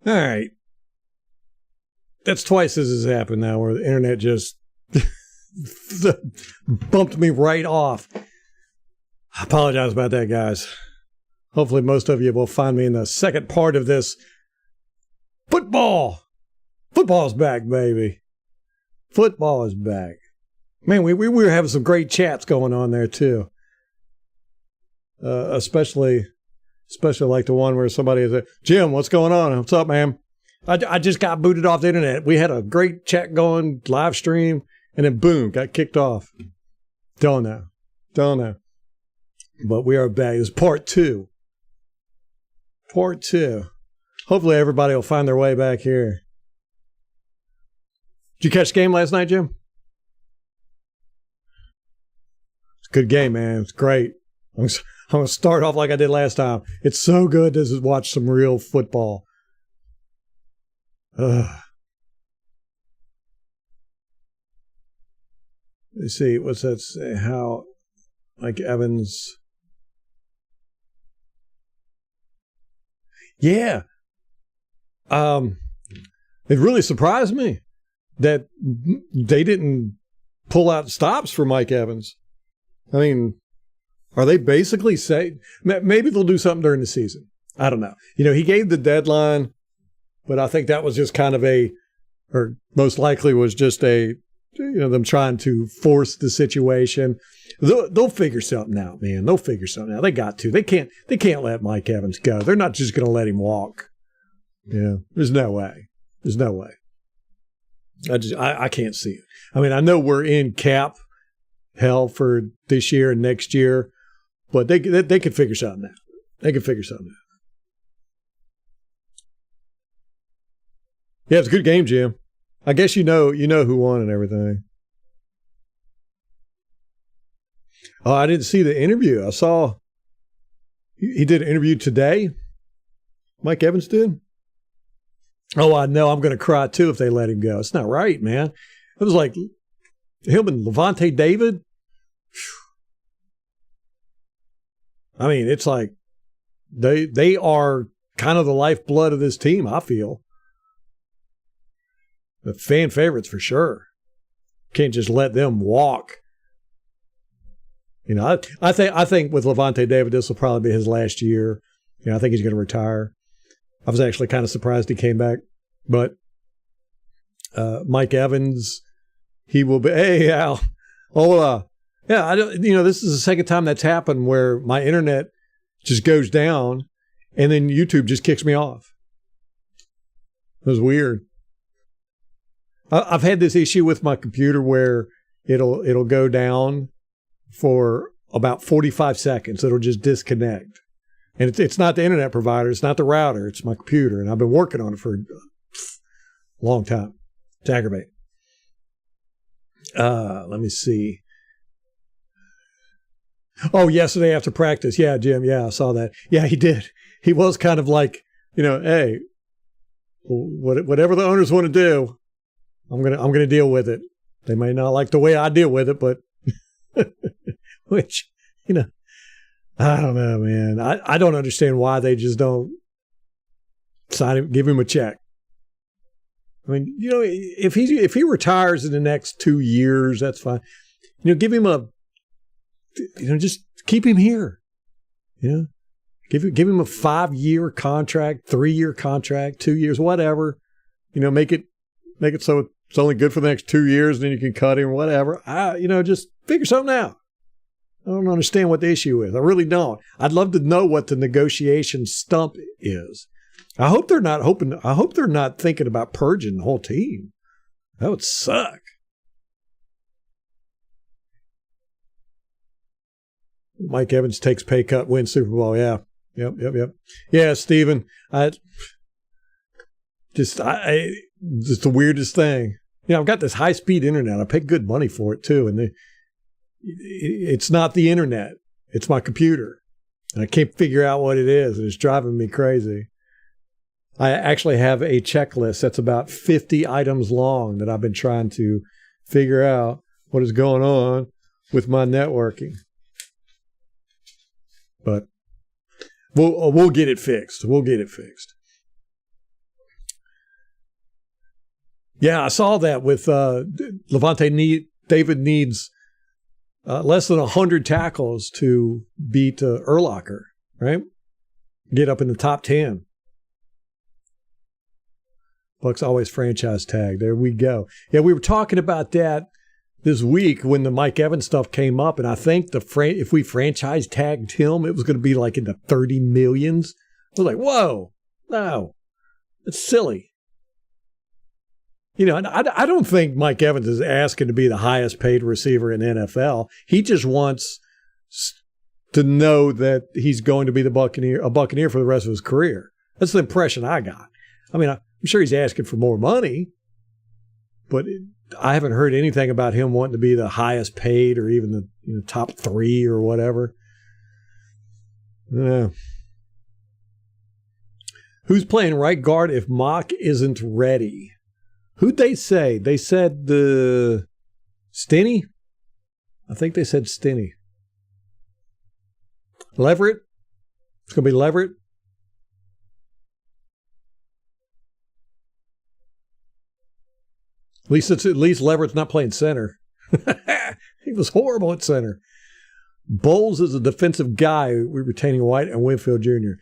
All right. That's twice this has happened now where the internet just bumped me right off. I apologize about that, guys. Hopefully most of you will find me in the second part of this. Football. Football's back, baby. Football is back. Man, we were having some great chats going on there, too. Especially like the one where somebody is like, Jim, what's going on? What's up, man? I just got booted off the internet. We had a great chat going, live stream, and then boom, got kicked off. Don't know. But we are back. It's part two. Hopefully everybody will find their way back here. Did you catch the game last night, Jim? It's a good game, man. It's great. I'm going to start off like I did last time. It's so good to watch some real football. Let's see. What's that say? How Mike Evans... Yeah. It really surprised me that they didn't pull out stops for Mike Evans. I mean, are they basically saying maybe they'll do something during the season? I don't know. He gave the deadline, but I think that was just kind of or most likely was just them trying to force the situation. They'll figure something out, man. They'll figure something out. They got to. They can't let Mike Evans go. They're not just going to let him walk. Yeah, there's no way. I can't see it. I mean, I know we're in cap hell for this year and next year, but they could figure something out. Yeah, it's a good game, Jim. I guess you know who won and everything. Oh, I didn't see the interview. I saw he did an interview today. Mike Evans did. Oh, I know. I'm going to cry too if they let him go. It's not right, man. It was like him and Levante David. I mean, it's like they are kind of the lifeblood of this team, I feel. The fan favorites for sure. Can't just let them walk. I think with Levante David, this will probably be his last year. I think he's going to retire. I was actually kind of surprised he came back, but Mike Evans, he will be. Hey, Al. Yeah. I don't. This is the second time that's happened where my internet just goes down, and then YouTube just kicks me off. It was weird. I've had this issue with my computer where it'll go down for about 45 seconds. It'll just disconnect. And it's not the internet provider. It's not the router. It's my computer. And I've been working on it for a long time. It's aggravating. Let me see. Oh, yesterday after practice. Yeah, Jim. Yeah, I saw that. Yeah, he did. He was kind of like, hey, whatever the owners want to do, I'm gonna deal with it. They may not like the way I deal with it, but which, I don't know, man. I don't understand why they just don't sign him, give him a check. I mean, if he retires in the next 2 years, that's fine. Give him just keep him here. Give him a 5-year contract, 3-year contract, 2 years, whatever. Make it so it's only good for the next 2 years, and then you can cut him or whatever. Just figure something out. I don't understand what the issue is. I really don't. I'd love to know what the negotiation stump is. I hope they're not thinking about purging the whole team. That would suck. Mike Evans takes pay cut, wins Super Bowl. Yeah. Yep. Yeah, Steven. Just the weirdest thing. I've got this high-speed internet. I pay good money for it, too. And it's not the internet. It's my computer. And I can't figure out what it is. And it's driving me crazy. I actually have a checklist that's about 50 items long that I've been trying to figure out what is going on with my networking. But we'll get it fixed. Yeah, I saw that with David needs less than 100 tackles to beat Urlacher, right? Get up in the top 10. Bucks always franchise tag. There we go. Yeah, we were talking about that this week when the Mike Evans stuff came up, and I think if we franchise tagged him, it was going to be like in the 30 millions. I was like, whoa, no, it's silly. You know, and I don't think Mike Evans is asking to be the highest paid receiver in the NFL. He just wants to know that he's going to be a Buccaneer for the rest of his career. That's the impression I got. I mean, I'm sure he's asking for more money, but I haven't heard anything about him wanting to be the highest paid or even the top 3 or whatever. Yeah. Who's playing right guard if Mock isn't ready? Who'd they say? They said Stinney? I think they said Stinney. Leverett? It's going to be Leverett? At least Leverett's not playing center. He was horrible at center. Bowles is a defensive guy. We're retaining White and Winfield Jr.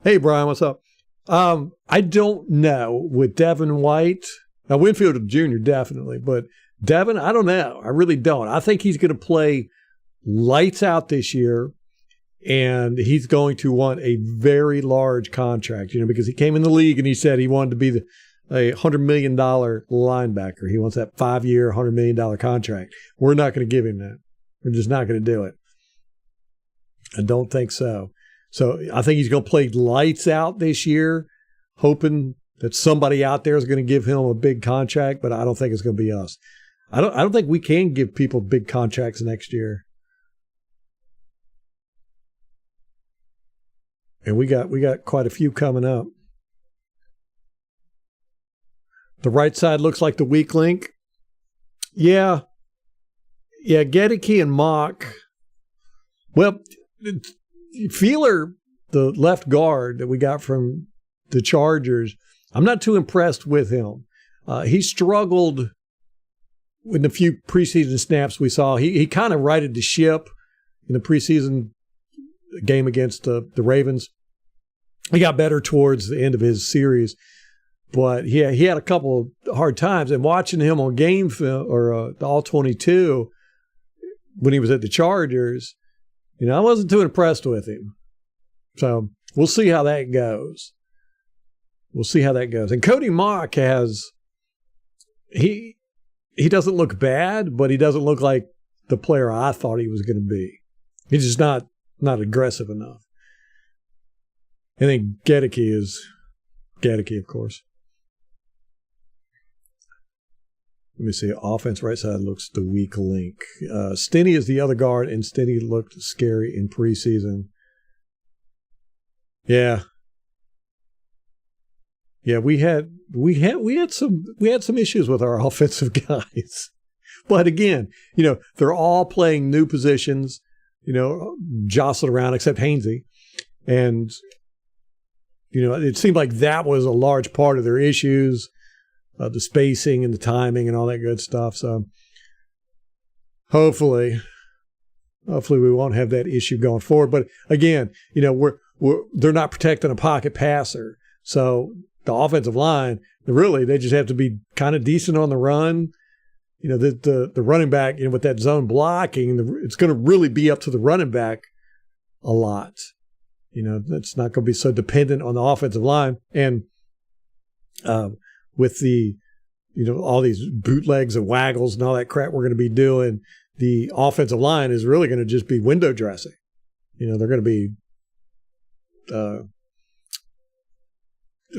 Hey, Brian, what's up? I don't know with Devin White. Now, Winfield Jr. definitely, but Devin, I don't know. I really don't. I think he's going to play lights out this year, and he's going to want a very large contract, because he came in the league and he said he wanted to be a $100 million linebacker. He wants that 5-year, $100 million contract. We're not going to give him that. We're just not going to do it. I don't think so. So I think he's going to play lights out this year, hoping that somebody out there is going to give him a big contract, but I don't think it's going to be us. I don't think we can give people big contracts next year. And we got quite a few coming up. The right side looks like the weak link. Yeah, Gedeke and Mock. Well, Feeler, the left guard that we got from the Chargers, I'm not too impressed with him. He struggled in the few preseason snaps we saw. He kind of righted the ship in the preseason game against the Ravens. He got better towards the end of his series. But yeah, he had a couple of hard times. And watching him on game film or the All-22 when he was at the Chargers, I wasn't too impressed with him. So we'll see how that goes. And Cody Mock he doesn't look bad, but he doesn't look like the player I thought he was going to be. He's just not aggressive enough. And then Gedeke is Gedeke, of course. Let me see. Offense right side looks the weak link. Stinney is the other guard, and Stinney looked scary in preseason. Yeah. Yeah, we had some issues with our offensive guys. But again, they're all playing new positions, jostled around except Hainsey. And it seemed like that was a large part of their issues. The spacing and the timing and all that good stuff. So hopefully we won't have that issue going forward. But again, they're not protecting a pocket passer. So the offensive line, they just have to be kind of decent on the run. The running back, with that zone blocking, it's going to really be up to the running back a lot. It's not going to be so dependent on the offensive line. And with the, all these bootlegs and waggles and all that crap we're going to be doing, the offensive line is really going to just be window dressing. They're going to be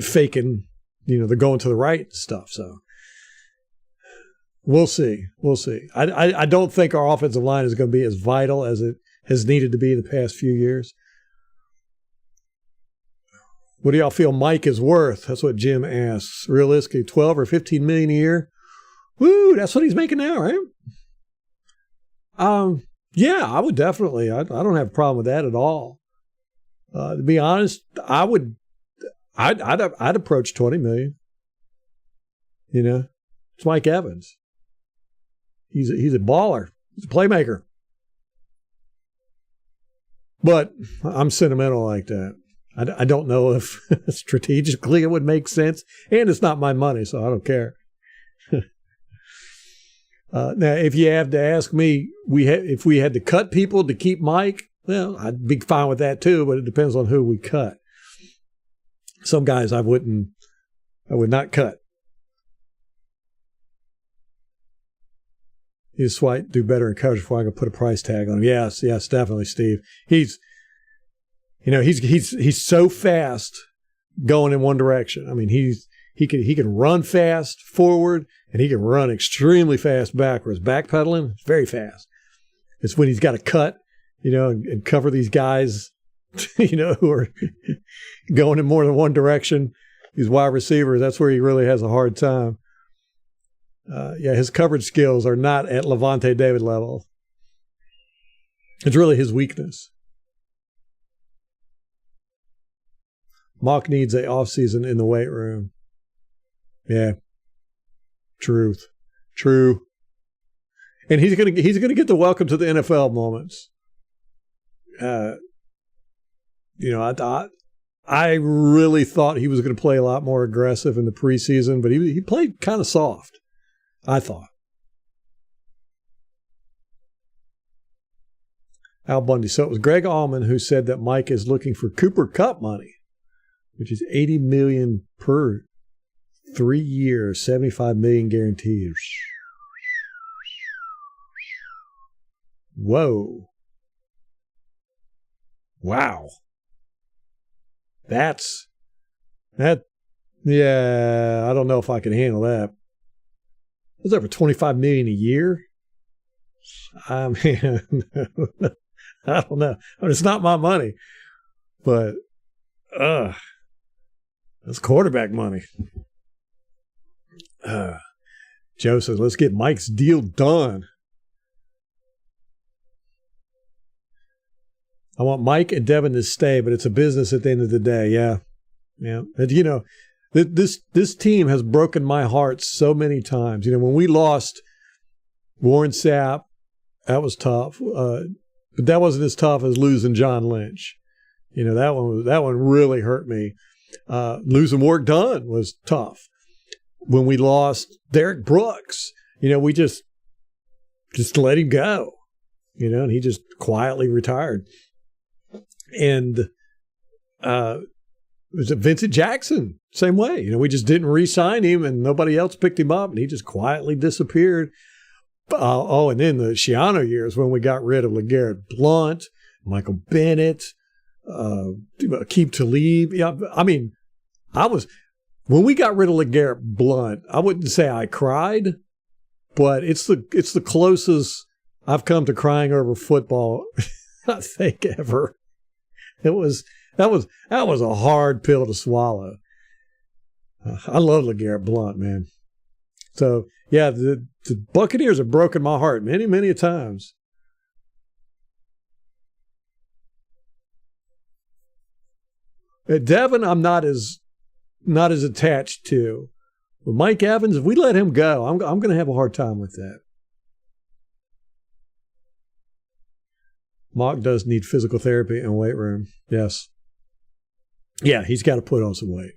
faking, they're going to the right and stuff. So we'll see. I don't think our offensive line is going to be as vital as it has needed to be in the past few years. What do y'all feel Mike is worth? That's what Jim asks. Realistically, 12 or 15 million a year. Woo, that's what he's making now, right? Yeah, I would definitely. I don't have a problem with that at all. To be honest, I'd approach 20 million. It's Mike Evans. He's a baller. He's a playmaker. But I'm sentimental like that. I don't know if strategically it would make sense, and it's not my money, so I don't care. Now, if you have to ask me, if we had to cut people to keep Mike, well, I'd be fine with that too, but it depends on who we cut. Some guys I would not cut. He's White do better in coverage before I can put a price tag on him. Yes, definitely, Steve. He's so fast going in one direction. I mean, he can run fast forward, and he can run extremely fast backwards. Backpedaling, very fast. It's when he's got to cut, and cover these guys, who are going in more than one direction. These wide receivers, that's where he really has a hard time. His coverage skills are not at Levante David level. It's really his weakness. Mock needs a off-season in the weight room. Yeah. True. And he's gonna get the welcome to the NFL moments. I really thought he was going to play a lot more aggressive in the preseason, but he played kind of soft, I thought. Al Bundy. So it was Greg Allman who said that Mike is looking for Cooper Kupp money, which is $80 million per 3 years, $75 million guaranteed. Whoa. Wow. That. Yeah, I don't know if I can handle that. That's over $25 million a year. I mean, I don't know. I mean, it's not my money, but that's quarterback money. Joe says, let's get Mike's deal done. I want Mike and Devin to stay, but it's a business at the end of the day. Yeah. And, this team has broken my heart so many times. When we lost Warren Sapp, that was tough. But that wasn't as tough as losing John Lynch. That one really hurt me. Losing Warwick Dunn was tough. When we lost Derek Brooks, we just let him go, and he just quietly retired. And was it Vincent Jackson? Same way. We just didn't re-sign him, and nobody else picked him up, and he just quietly disappeared. And then the Schiano years when we got rid of LeGarrette Blount, Michael Bennett, Aqib Talib. Yeah, I mean, when we got rid of LeGarrette Blount, I wouldn't say I cried, but it's the closest I've come to crying over football, I think, ever. That was a hard pill to swallow. I love LeGarrette Blount, man. So yeah, the Buccaneers have broken my heart many, many times. At Devin, I'm not as attached to. But Mike Evans, if we let him go, I'm going to have a hard time with that. Mock does need physical therapy and weight room. Yes. Yeah, he's got to put on some weight.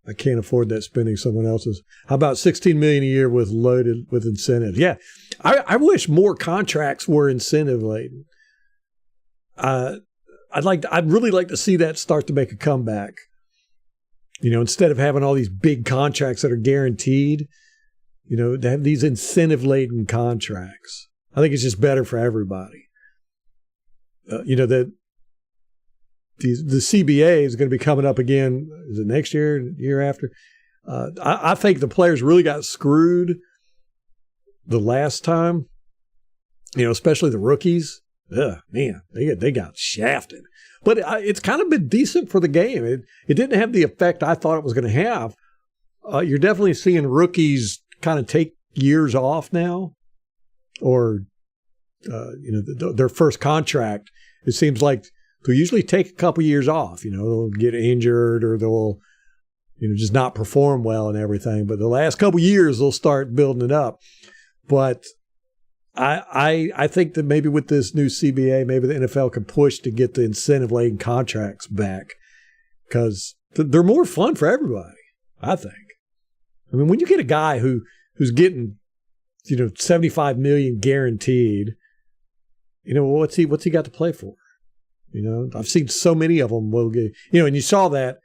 I can't afford that spending someone else's. How about $16 million a year loaded with incentives? Yeah, I wish more contracts were incentive laden. I'd really like to see that start to make a comeback. Instead of having all these big contracts that are guaranteed, to have these incentive laden contracts. I think it's just better for everybody. That the CBA is going to be coming up again. Is it next year, the year after? I think the players really got screwed the last time, especially the rookies. Man, they got shafted. But it's kind of been decent for the game. It didn't have the effect I thought it was going to have. You're definitely seeing rookies kind of take years off now, or their first contract. It seems like they'll usually take a couple years off. They'll get injured, or they'll just not perform well and everything. But the last couple of years, they'll start building it up. But I think that maybe with this new CBA, maybe the NFL can push to get the incentive-laden contracts back because they're more fun for everybody, I think. I mean, when you get a guy who's getting, $75 million guaranteed, what's he got to play for? I've seen so many of them will get, and you saw that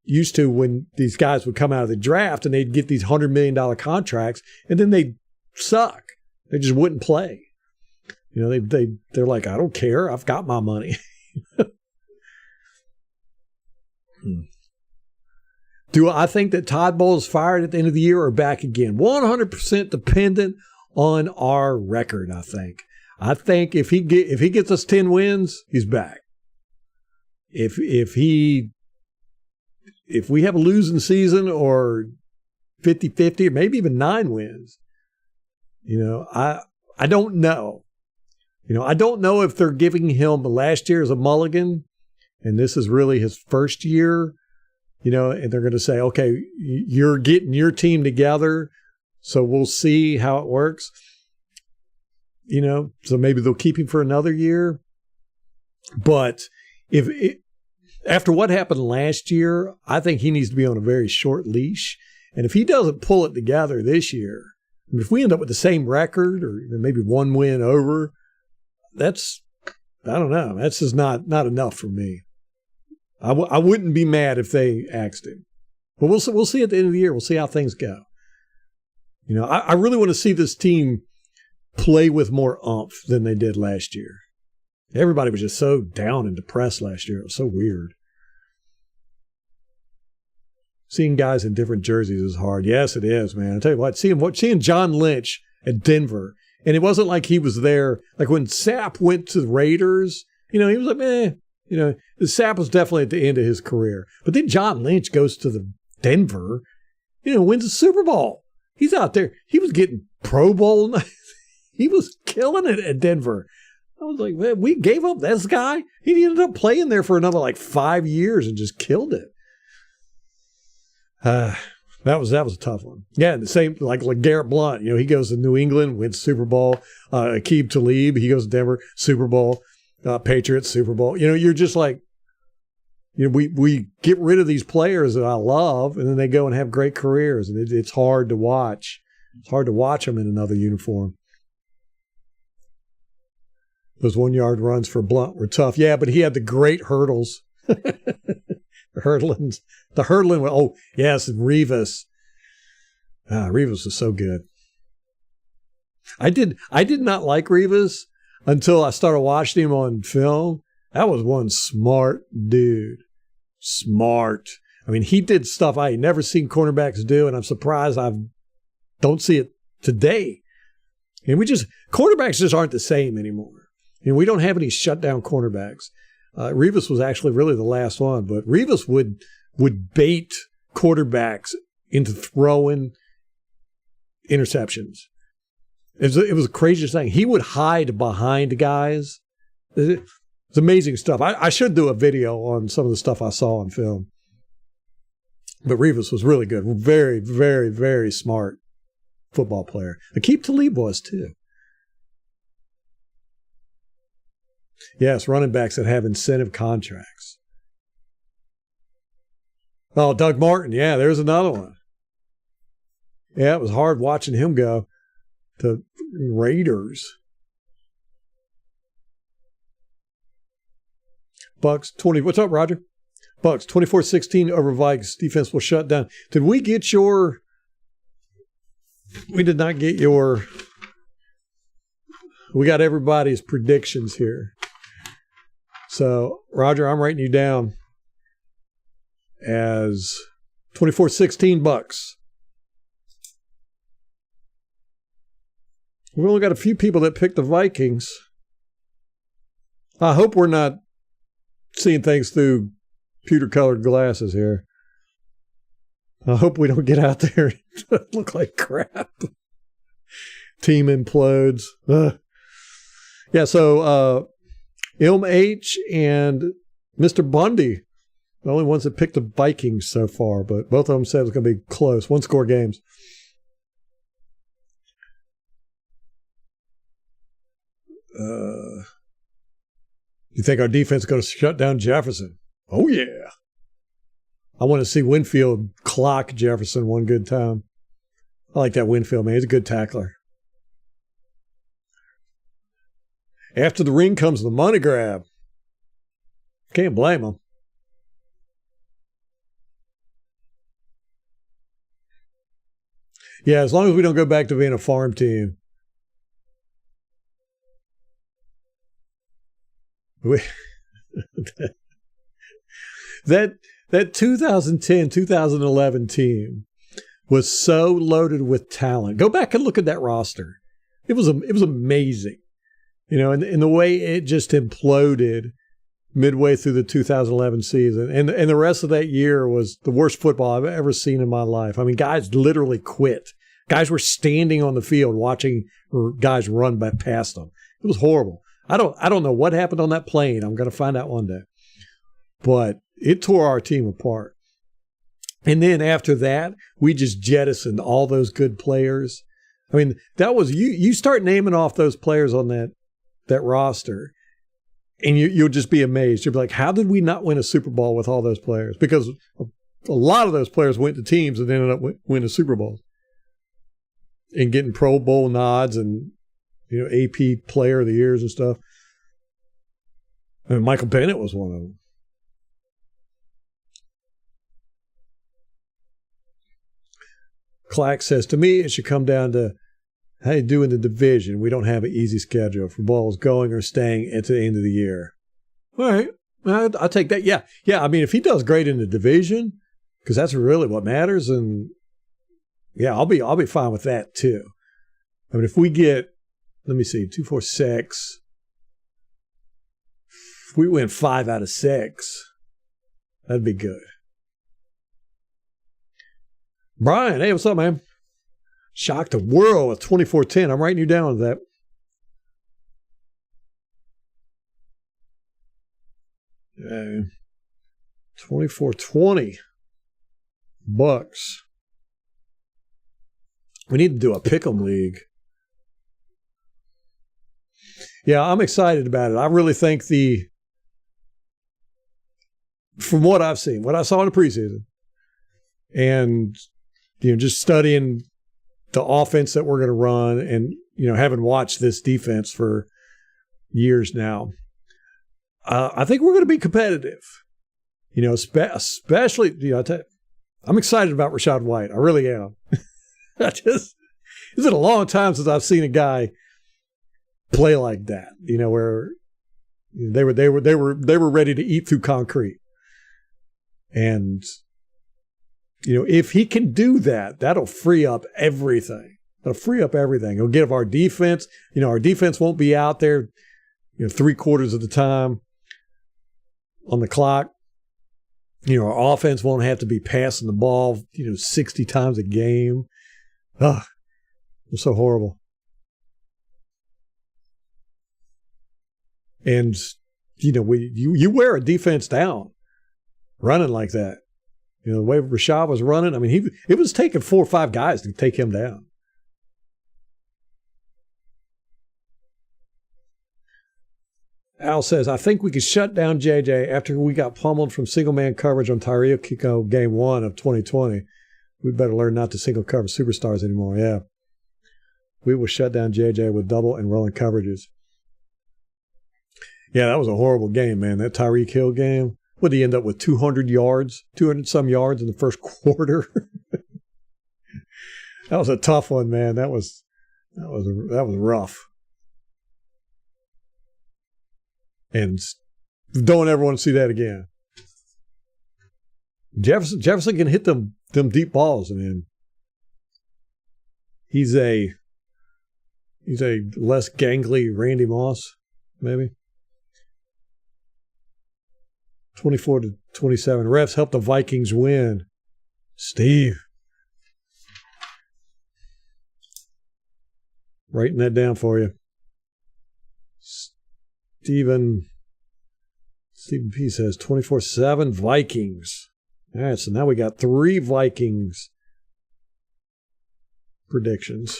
used to when these guys would come out of the draft and they'd get these $100 million contracts and then they'd suck. They just wouldn't play. They're like, I don't care. I've got my money. Do I think that Todd Bowles fired at the end of the year or back again? 100% dependent on our record, I think. I think if he gets us 10 wins, he's back. If we have a losing season or 50-50 or maybe even 9 wins, I don't know. I don't know if they're giving him last year as a mulligan and this is really his first year, and they're going to say, okay, you're getting your team together, so we'll see how it works. So maybe they'll keep him for another year. But after what happened last year, I think he needs to be on a very short leash. And if he doesn't pull it together this year, if we end up with the same record or maybe 1 win over, I don't know. That's just not enough for me. I wouldn't be mad if they axed him. But we'll see at the end of the year. We'll see how things go. I really want to see this team play with more oomph than they did last year. Everybody was just so down and depressed last year. It was so weird. Seeing guys in different jerseys is hard. Yes, it is, man. I tell you what, seeing John Lynch at Denver, and it wasn't like he was there. Like when Sapp went to the Raiders, he was like, Sapp was definitely at the end of his career. But then John Lynch goes to the Denver, wins a Super Bowl. He's out there. He was getting Pro Bowl. He was killing it at Denver. I was like, man, we gave up this guy. He ended up playing there for another 5 years and just killed it. That was a tough one. Yeah, the same like Garrett Blount. He goes to New England, wins Super Bowl. Aqib Talib, he goes to Denver, Super Bowl. Patriots, Super Bowl. You're just like, we get rid of these players that I love, and then they go and have great careers, and it's hard to watch. It's hard to watch them in another uniform. Those 1-yard runs for Blount were tough. Yeah, but he had the great hurdles. The hurdling. Oh, yes, and Revis. Revis was so good. I did not like Revis until I started watching him on film. That was one smart dude. Smart. I mean, he did stuff I had never seen cornerbacks do, and I'm surprised I don't see it today. And cornerbacks just aren't the same anymore. We don't have any shutdown cornerbacks. Revis was actually really the last one, but Revis would bait quarterbacks into throwing interceptions. It was the craziest thing. He would hide behind guys. It's amazing stuff. I should do a video on some of the stuff I saw on film. But Revis was really good. Very, very, very smart football player. Aqib Talib was too. Yes, running backs that have incentive contracts. Oh, Doug Martin. Yeah, there's another one. Yeah, it was hard watching him go to Raiders. Bucks 20. What's up, Roger? Bucks 24-16 over Vikings. Defense will shut down. Did we get your? We did not get your. We got everybody's predictions here. So, Roger, I'm writing you down as 24-16 Bucks. We've only got a few people that picked the Vikings. I hope we're not seeing things through pewter-colored glasses here. I hope we don't get out there and look like crap. Team implodes. Yeah, so Ilm H and Mr. Bundy The only ones that picked the Vikings so far, but both of them said it was going to be close, one-score games. You think our defense is going to shut down Jefferson? Oh, yeah. I want to see Winfield clock Jefferson one good time. I like that Winfield, man. He's a good tackler. After the ring comes the money grab. Can't blame him. Yeah, as long as we don't go back to being a farm team. That 2010, 2011 team was so loaded with talent. Go back and look at that roster. It was amazing. And the way it just imploded midway through the 2011 season. And the rest of that year was the worst football I've ever seen in my life. I mean, guys literally quit. Guys were standing on the field watching guys run past them. It was horrible. I don't know what happened on that plane. I'm going to find out one day. But it tore our team apart. And then after that, we just jettisoned all those good players. I mean, that was you start naming off those players on that roster, and you'll just be amazed. You'll be like, how did we not win a Super Bowl with all those players? Because a lot of those players went to teams and ended up winning Super Bowls and getting Pro Bowl nods and AP Player of the Years and stuff. I mean, Michael Bennett was one of them. Clack says, to me, it should come down to how you do in the division. We don't have an easy schedule for balls going or staying at the end of the year. All right. I'll take that. Yeah. Yeah. I mean, if he does great in the division, because that's really what matters, and yeah, I'll be fine with that too. I mean, if we get, let me see, 2, 4, 6. If we win 5 out of 6, that'd be good. Brian, hey, what's up, man? Shocked the world with 24-10. I'm writing you down with that. Okay. 24-20. Bucks. We need to do a pick'em league. Yeah, I'm excited about it. I really think from what I've seen, what I saw in the preseason, and just studying the offense that we're going to run, and having watched this defense for years now, I think we're going to be competitive. Especially I'm excited about Rachaad White. I really am. It's been a long time since I've seen a guy play like that. Where they were ready to eat through concrete, and if he can do that, that'll free up everything. It'll give our defense, our defense won't be out there, 3/4 of the time on the clock. Our offense won't have to be passing the ball, 60 times a game. Ugh, it's so horrible. And, you wear a defense down running like that. The way Rachaad was running, I mean, it was taking 4 or 5 guys to take him down. Al says, I think we could shut down JJ after we got pummeled from single-man coverage on Tyreek Hill game 1 of 2020. We better learn not to single cover superstars anymore. Yeah. We will shut down JJ with double and rolling coverages. Yeah, that was a horrible game, man. That Tyreek Hill game. What did he end up with? 200 some yards in the first quarter? That was a tough one, man. That was rough. And don't ever want to see that again. Jefferson can hit them deep balls, man. He's a less gangly Randy Moss, maybe. 24-27. Refs helped the Vikings win. Steve. Writing that down for you. Stephen P says 24/7 Vikings. All right, so now we got 3 Vikings predictions.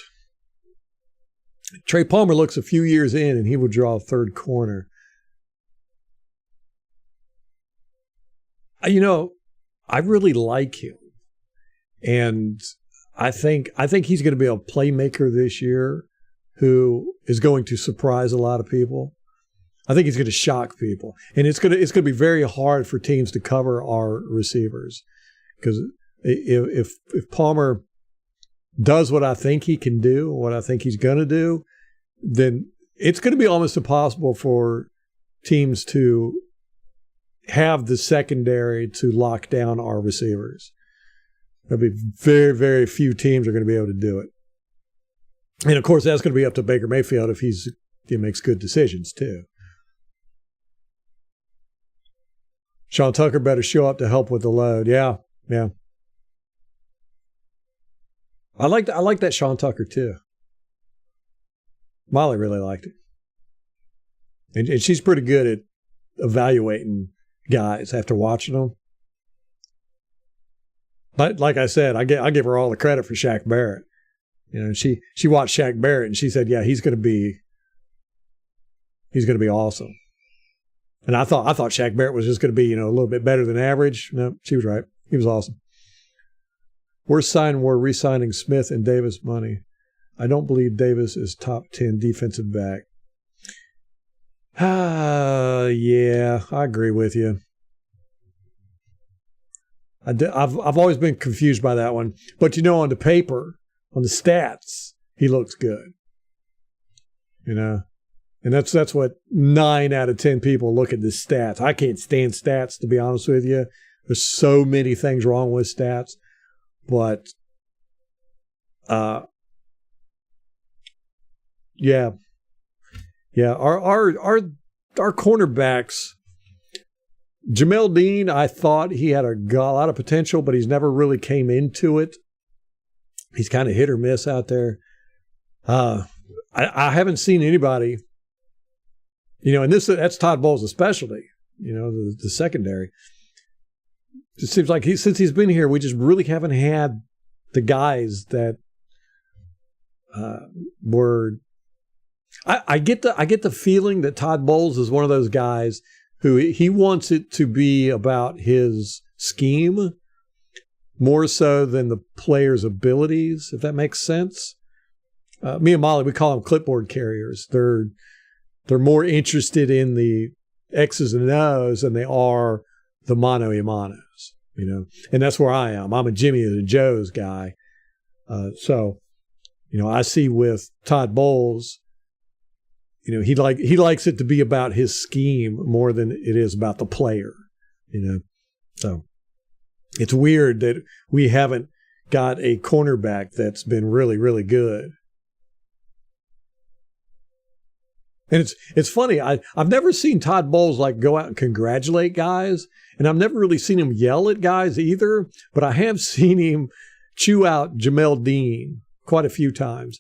Trey Palmer looks a few years in, and he will draw a third corner. I really like him, and I think he's going to be a playmaker this year who is going to surprise a lot of people. I think he's going to shock people, and it's going to be very hard for teams to cover our receivers, because if Palmer does what I think he can do, what I think he's going to do, then it's going to be almost impossible for teams to have the secondary to lock down our receivers. There'll be very, very few teams are going to be able to do it. And, of course, that's going to be up to Baker Mayfield if he makes good decisions, too. Sean Tucker better show up to help with the load. Yeah. I like that Sean Tucker, too. Molly really liked it. And she's pretty good at evaluating guys after watching them. But like I said, I give her all the credit for Shaq Barrett. She watched Shaq Barrett and she said, yeah, he's going to be awesome. And I thought Shaq Barrett was just going to be, a little bit better than average. No, she was right. He was awesome. We're re-signing Smith and Davis money. I don't believe Davis is top 10 defensive back. Yeah, I agree with you. I've always been confused by that one. But, on the paper, on the stats, he looks good. And that's what 9 out of 10 people look at the stats. I can't stand stats, to be honest with you. There's so many things wrong with stats. But, yeah. Our cornerbacks, Jamel Dean, I thought he had a lot of potential, but he's never really came into it. He's kind of hit or miss out there. I haven't seen anybody, and that's Todd Bowles' specialty, the secondary. It seems like since he's been here, we just really haven't had the guys that were. I get the feeling that Todd Bowles is one of those guys who he wants it to be about his scheme more so than the player's abilities, if that makes sense. Me and Molly, we call them clipboard carriers. They're more interested in the X's and O's than they are the mano a manos, and that's where I am. I'm a Jimmy and a Joe's guy. So, I see with Todd Bowles, he likes it to be about his scheme more than it is about the player, So it's weird that we haven't got a cornerback that's been really, really good. And it's funny. I've never seen Todd Bowles go out and congratulate guys, and I've never really seen him yell at guys either. But I have seen him chew out Jamel Dean quite a few times.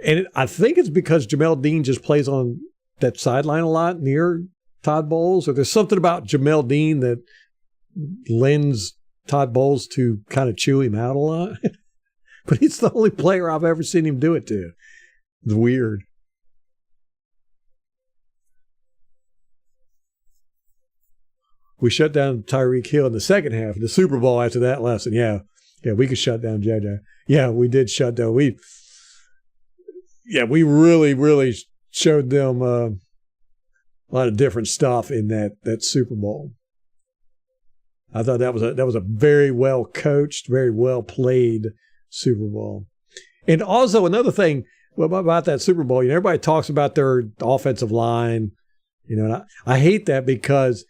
And I think it's because Jamel Dean just plays on that sideline a lot near Todd Bowles, or there's something about Jamel Dean that lends Todd Bowles to kind of chew him out a lot. But he's the only player I've ever seen him do it to. It's weird. We shut down Tyreek Hill in the second half of the Super Bowl after that lesson. Yeah, we could shut down JJ. Yeah, we did shut down. We really, really showed them a lot of different stuff in that Super Bowl. I thought that was a very well coached, very well played Super Bowl. And also another thing about that Super Bowl, everybody talks about their offensive line, and I hate that because,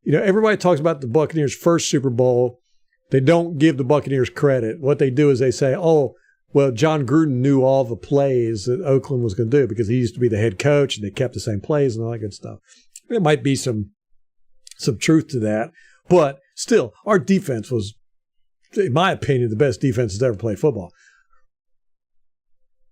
everybody talks about the Buccaneers' first Super Bowl. They don't give the Buccaneers credit. What they do is they say, oh, well, John Gruden knew all the plays that Oakland was going to do because he used to be the head coach and they kept the same plays and all that good stuff. There might be some truth to that. But still, our defense was, in my opinion, the best defense that's ever played football.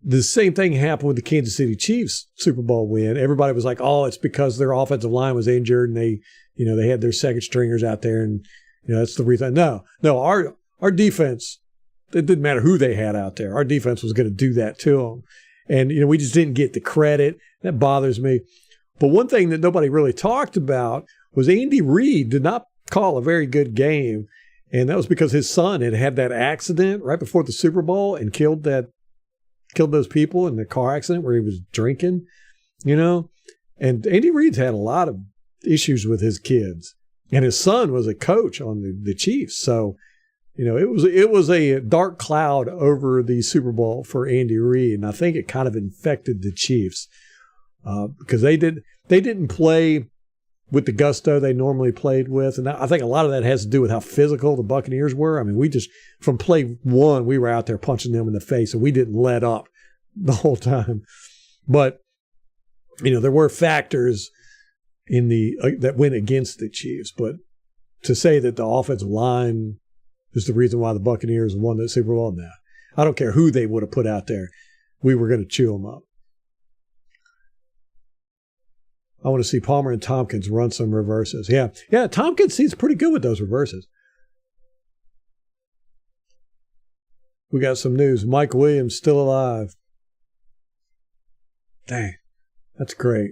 the same thing happened with the Kansas City Chiefs Super Bowl win. Everybody was like, "Oh, it's because their offensive line was injured and they had their second stringers out there, and that's the reason." No, our defense. It didn't matter who they had out there. Our defense was going to do that to them, and we just didn't get the credit. That bothers me. But one thing that nobody really talked about was Andy Reid did not call a very good game, and that was because his son had that accident right before the Super Bowl and killed those people in the car accident where he was drinking, And Andy Reid's had a lot of issues with his kids, and his son was a coach on the Chiefs. So, it was a dark cloud over the Super Bowl for Andy Reid, and I think it kind of infected the Chiefs because they didn't play with the gusto they normally played with, and I think a lot of that has to do with how physical the Buccaneers were. I mean, we just from play one we were out there punching them in the face, and we didn't let up the whole time. But there were factors in that went against the Chiefs, but to say that the offensive line is the reason why the Buccaneers won that Super Bowl, nah. I don't care who they would have put out there. We were going to chew them up. I want to see Palmer and Tompkins run some reverses. Yeah, Tompkins seems pretty good with those reverses. We got some news. Mike Williams still alive. Dang, that's great.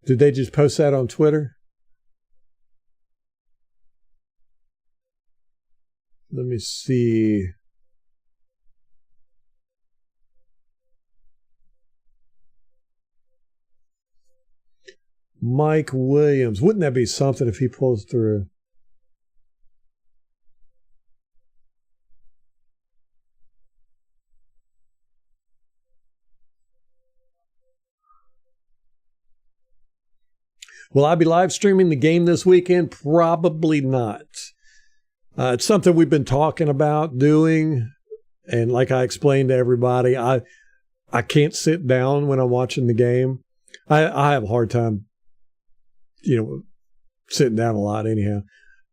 Did they just post that on Twitter? Let me see. Mike Williams. Wouldn't that be something if he pulls through? Will I be live streaming the game this weekend? Probably not. It's something we've been talking about doing. And like I explained to everybody, I can't sit down when I'm watching the game. I have a hard time sitting down a lot anyhow.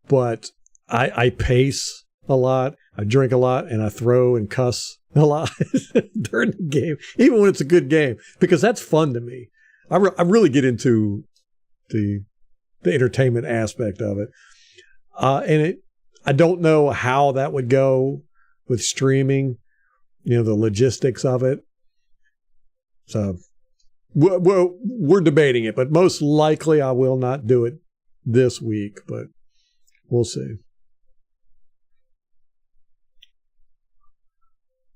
But I pace a lot, I drink a lot, and I throw and cuss a lot during the game, even when it's a good game, because that's fun to me. I really get into the entertainment aspect of it. I don't know how that would go with streaming, the logistics of it. So we're debating it, but most likely I will not do it this week, but we'll see.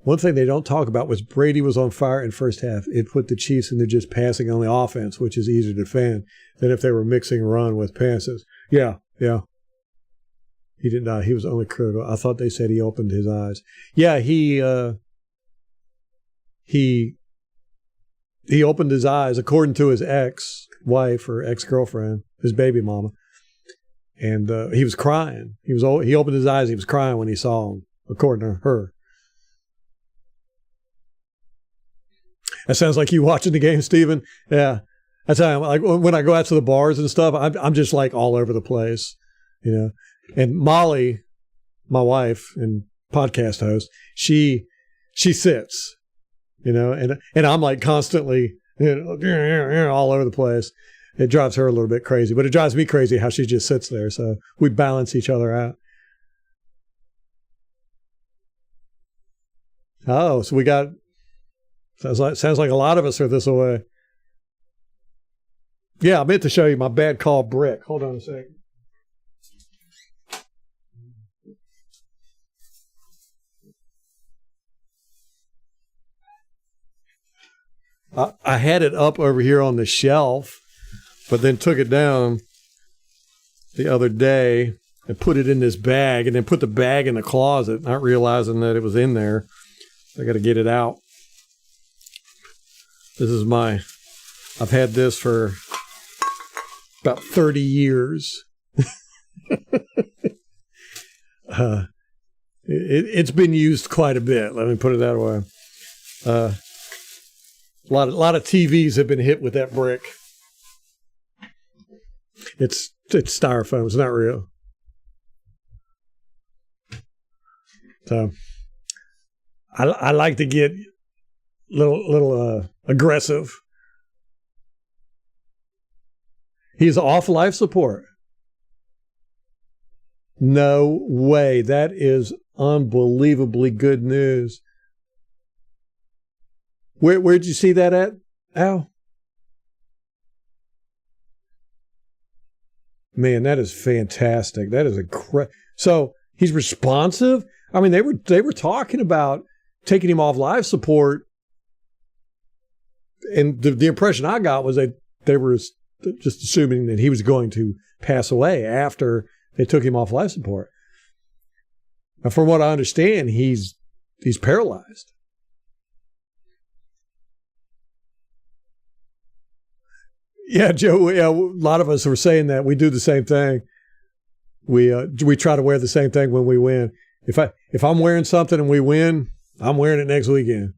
One thing they don't talk about was Brady was on fire in first half. It put the Chiefs into just passing on the offense, which is easier to defend than if they were mixing run with passes. Yeah. He did not. He was only critical. I thought they said he opened his eyes. Yeah, he opened his eyes, according to his ex-wife or ex-girlfriend, his baby mama. And he was crying. He opened his eyes. He was crying when he saw him, according to her. That sounds like you watching the game, Steven. Yeah. That's how like when I go out to the bars and stuff, I'm just like all over the place, And Molly, my wife and podcast host, she sits, and I'm like constantly, all over the place. It drives her a little bit crazy, but it drives me crazy how she just sits there. So we balance each other out. Oh, so we got. Sounds like a lot of us are this way. Yeah, I meant to show you my bad call brick. Hold on a second. I had it up over here on the shelf, but then took it down the other day and put it in this bag, and then put the bag in the closet, not realizing that it was in there. I got to get it out. This is I've had this for about 30 years. It's been used quite a bit. Let me put it that way. A lot of TVs have been hit with that brick. It's styrofoam. It's not real. So I like to get little aggressive. He's off life support. No way. That is unbelievably good news. Where'd you see that at, Al? Man, that is fantastic. That is so he's responsive. I mean, they were talking about taking him off life support, and the impression I got was that they were just assuming that he was going to pass away after they took him off life support. Now, from what I understand, he's paralyzed. Yeah, Joe. Yeah, a lot of us were saying that. We do the same thing. We try to wear the same thing when we win. If I'm wearing something and we win, I'm wearing it next weekend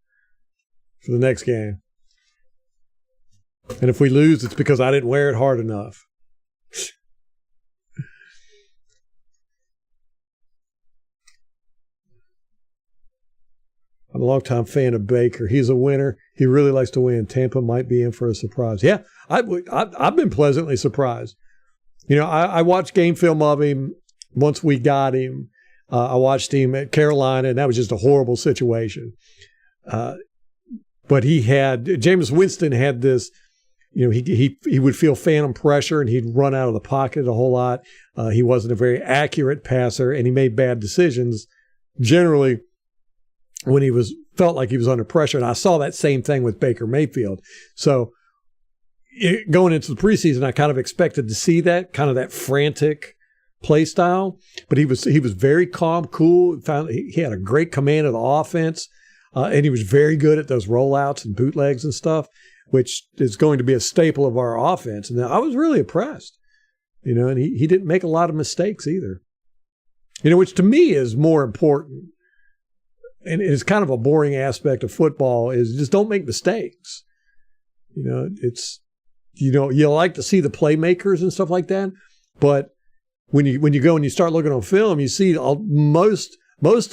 for the next game. And if we lose, it's because I didn't wear it hard enough. I'm a longtime fan of Baker. He's a winner. He really likes to win. Tampa might be in for a surprise. Yeah, I've been pleasantly surprised. You know, I watched game film of him once we got him. I watched him at Carolina, and that was just a horrible situation. But Jameis Winston had this, you know, he would feel phantom pressure, and he'd run out of the pocket a whole lot. He wasn't a very accurate passer, and he made bad decisions generally when he felt like he was under pressure. And I saw that same thing with Baker Mayfield. So going into the preseason, I kind of expected to see that kind of that frantic play style, but he was very calm, cool. He had a great command of the offense, and he was very good at those rollouts and bootlegs and stuff, which is going to be a staple of our offense. And I was really impressed, you know, and he didn't make a lot of mistakes either, you know, which to me is more important. And it's kind of a boring aspect of football is just don't make mistakes. You know, you like to see the playmakers and stuff like that, but when you go and you start looking on film, you see most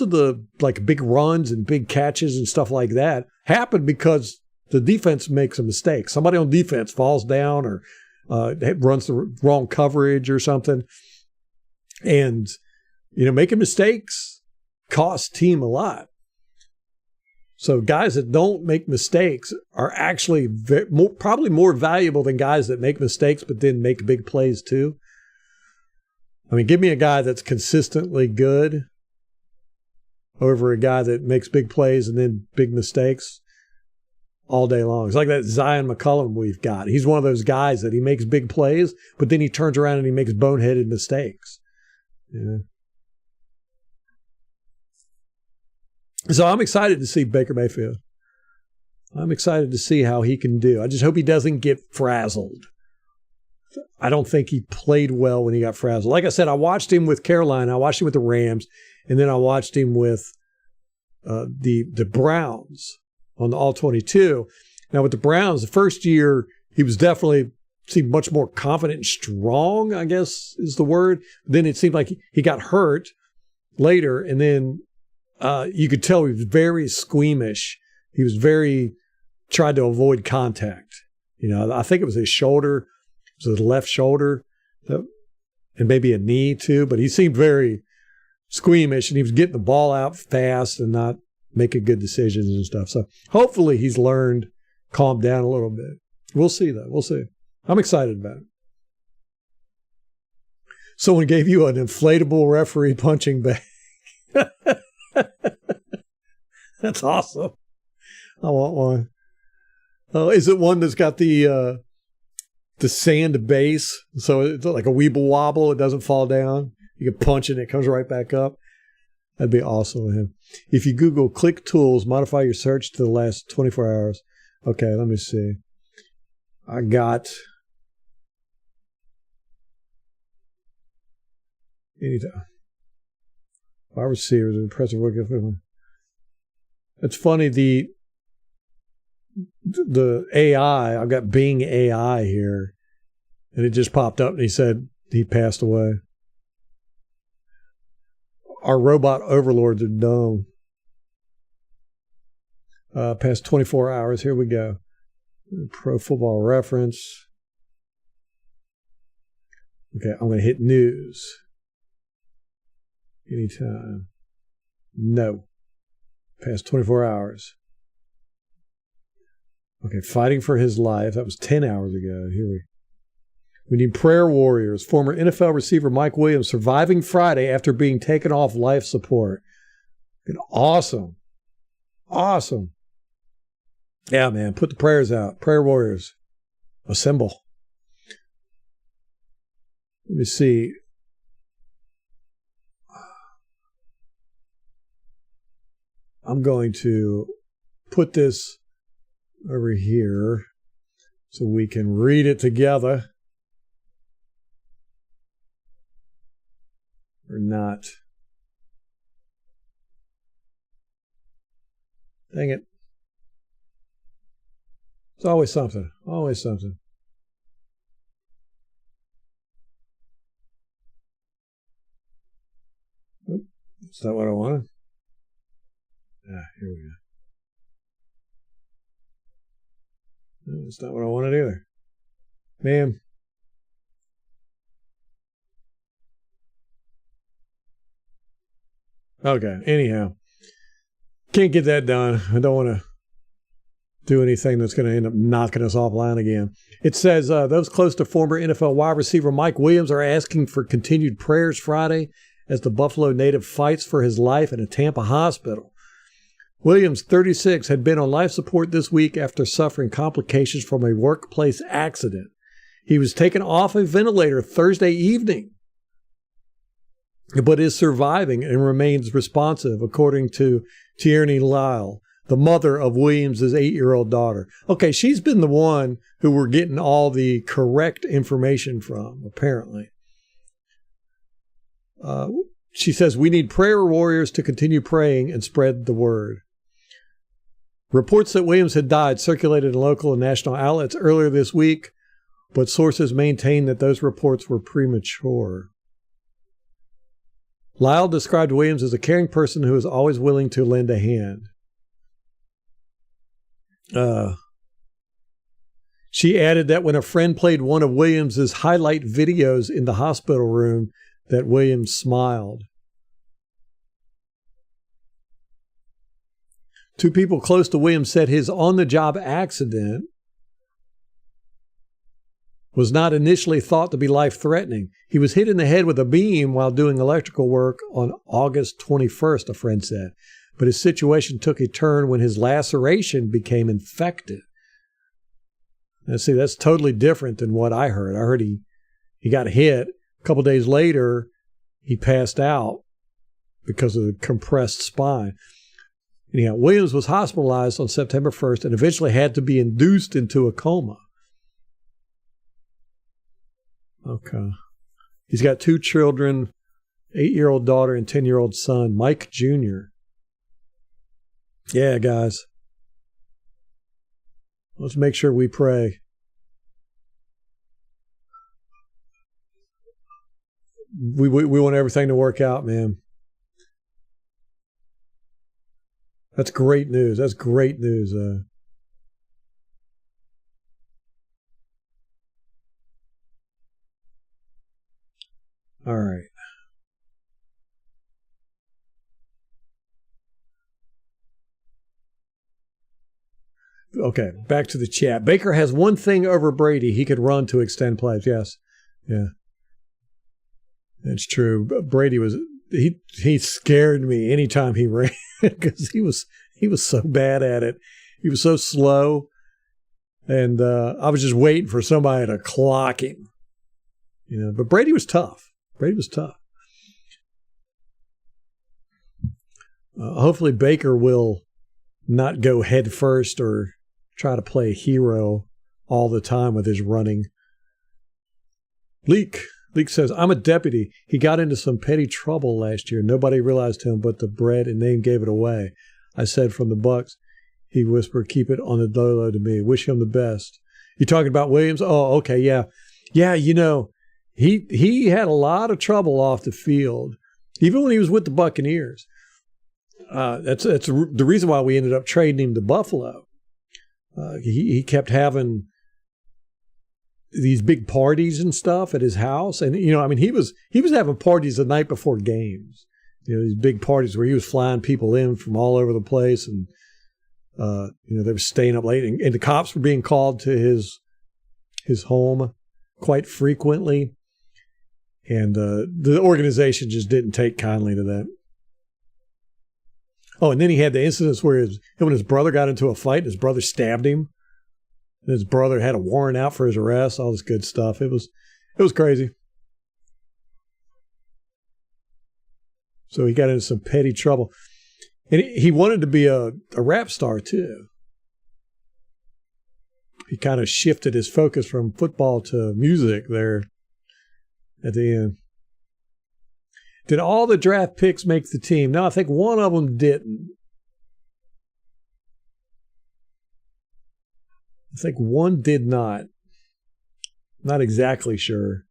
of the like big runs and big catches and stuff like that happen because the defense makes a mistake. Somebody on defense falls down or runs the wrong coverage or something, and you know, making mistakes costs team a lot. So guys that don't make mistakes are actually probably more valuable than guys that make mistakes but then make big plays too. I mean, give me a guy that's consistently good over a guy that makes big plays and then big mistakes all day long. It's like that Zion McCollum we've got. He's one of those guys that he makes big plays, but then he turns around and he makes boneheaded mistakes. Yeah. So I'm excited to see Baker Mayfield. I'm excited to see how he can do. I just hope he doesn't get frazzled. I don't think he played well when he got frazzled. Like I said, I watched him with Carolina. I watched him with the Rams. And then I watched him with the Browns on the All-22. Now, with the Browns, the first year, he was definitely seemed much more confident and strong, I guess is the word. Then it seemed like he got hurt later, and then you could tell he was very squeamish. He was tried to avoid contact. You know, I think it was his shoulder. It was his left shoulder and maybe a knee too, but he seemed very squeamish, and he was getting the ball out fast and not making good decisions and stuff. So hopefully he's learned, calmed down a little bit. We'll see though. We'll see. I'm excited about it. Someone gave you an inflatable referee punching bag. That's awesome. I want one. Oh, is it one that's got the sand base? So it's like a weeble wobble. It doesn't fall down. You can punch it and it comes right back up. That'd be awesome. If you Google click tools, modify your search to the last 24 hours. Okay, let me see. I got anytime. Wide receivers, impressive work. It's funny, the AI, I've got Bing AI here, and it just popped up and he said he passed away. Our robot overlords are dumb. Past 24 hours. Here we go. Pro Football Reference. Okay, I'm going to hit news. Anytime. No. Past 24 hours. Okay, fighting for his life. That was 10 hours ago. We need prayer warriors. Former NFL receiver Mike Williams surviving Friday after being taken off life support. Awesome. Awesome. Yeah, man. Put the prayers out. Prayer warriors. Assemble. Let me see. I'm going to put this over here so we can read it together. Or not. Dang it. It's always something. Always something. Oop, that's not what I wanted. Here we go. No, that's not what I wanted either. Man. Okay, anyhow. Can't get that done. I don't want to do anything that's going to end up knocking us offline again. It says those close to former NFL wide receiver Mike Williams are asking for continued prayers Friday as the Buffalo native fights for his life in a Tampa hospital. Williams, 36, had been on life support this week after suffering complications from a workplace accident. He was taken off a ventilator Thursday evening, but is surviving and remains responsive, according to Tierney Lyle, the mother of Williams' 8-year-old daughter. Okay, she's been the one who we're getting all the correct information from, apparently. She says, we need prayer warriors to continue praying and spread the word. Reports that Williams had died circulated in local and national outlets earlier this week, but sources maintain that those reports were premature. Lyle described Williams as a caring person who is always willing to lend a hand. She added that when a friend played one of Williams's highlight videos in the hospital room, that Williams smiled. Two people close to Williams said his on-the-job accident was not initially thought to be life-threatening. He was hit in the head with a beam while doing electrical work on August 21st, a friend said. But his situation took a turn when his laceration became infected. Now, see, that's totally different than what I heard. I heard he got hit. A couple days later, he passed out because of the compressed spine. Anyhow, Williams was hospitalized on September 1st and eventually had to be induced into a coma. Okay. He's got 2 children, 8-year-old daughter and 10-year-old son, Mike Jr. Yeah, guys. Let's make sure we pray. We want everything to work out, man. That's great news. That's great news. All right. Okay, back to the chat. Baker has one thing over Brady. He could run to extend plays. Yes. Yeah. That's true. Brady was he scared me anytime he ran because he was so bad at it. He was so slow, and I was just waiting for somebody to clock him. But Brady was tough. Hopefully Baker will not go head first or try to play hero all the time with his running. Leak says, I'm a deputy. He got into some petty trouble last year. Nobody realized him, but the bread and name gave it away. I said from the Bucs. He whispered, keep it on the low to me. Wish him the best. You talking about Williams? Oh, okay, yeah. Yeah, he had a lot of trouble off the field, even when he was with the Buccaneers. That's the reason why we ended up trading him to Buffalo. He kept having these big parties and stuff at his house, and I mean, he was having parties the night before games. These big parties where he was flying people in from all over the place, and they were staying up late, and the cops were being called to his home quite frequently, and the organization just didn't take kindly to that. Oh, and then he had the incidents where him and his brother got into a fight, and his brother stabbed him. And his brother had a warrant out for his arrest, all this good stuff. It was crazy. So he got into some petty trouble. And he wanted to be a rap star, too. He kind of shifted his focus from football to music there at the end. Did all the draft picks make the team? No, I think one of them didn't. I think one did not. Not exactly sure.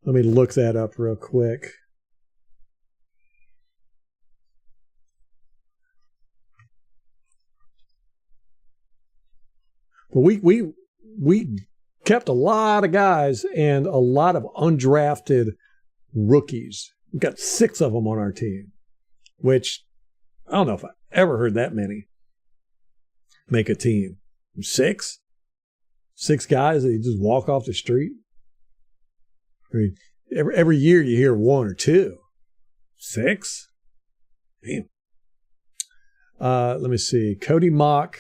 Let me look that up real quick. But we kept a lot of guys and a lot of undrafted rookies. We've got 6 of them on our team, which I don't know if I ever heard that many make a team. 6? 6 guys that you just walk off the street? I mean, every year you hear 1 or 2. 6? Damn. Let me see. Cody Mock.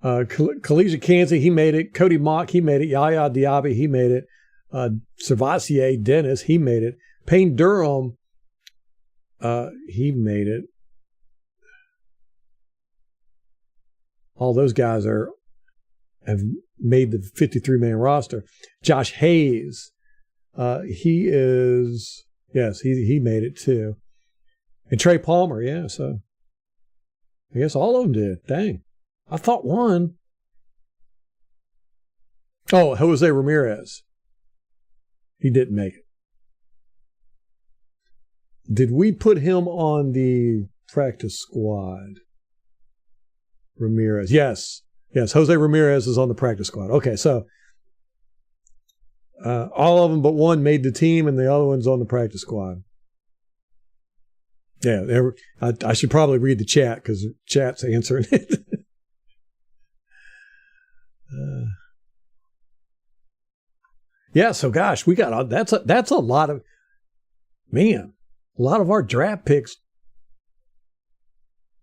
Khalija Kansi, he made it. Cody Mock, he made it. Yaya Diaby, he made it. Servassier, Dennis, he made it. Payne Durham, he made it. All those guys have made the 53-man roster. Josh Hayes, he made it too. And Trey Palmer, yeah, so I guess all of them did. Dang. I thought one. Oh, Jose Ramirez. He didn't make it. Did we put him on the practice squad? Ramirez. Yes. Jose Ramirez is on the practice squad. Okay, so all of them but one made the team, and the other one's on the practice squad. Yeah, I should probably read the chat because the chat's answering it. So gosh, we got that's a lot of a lot of our draft picks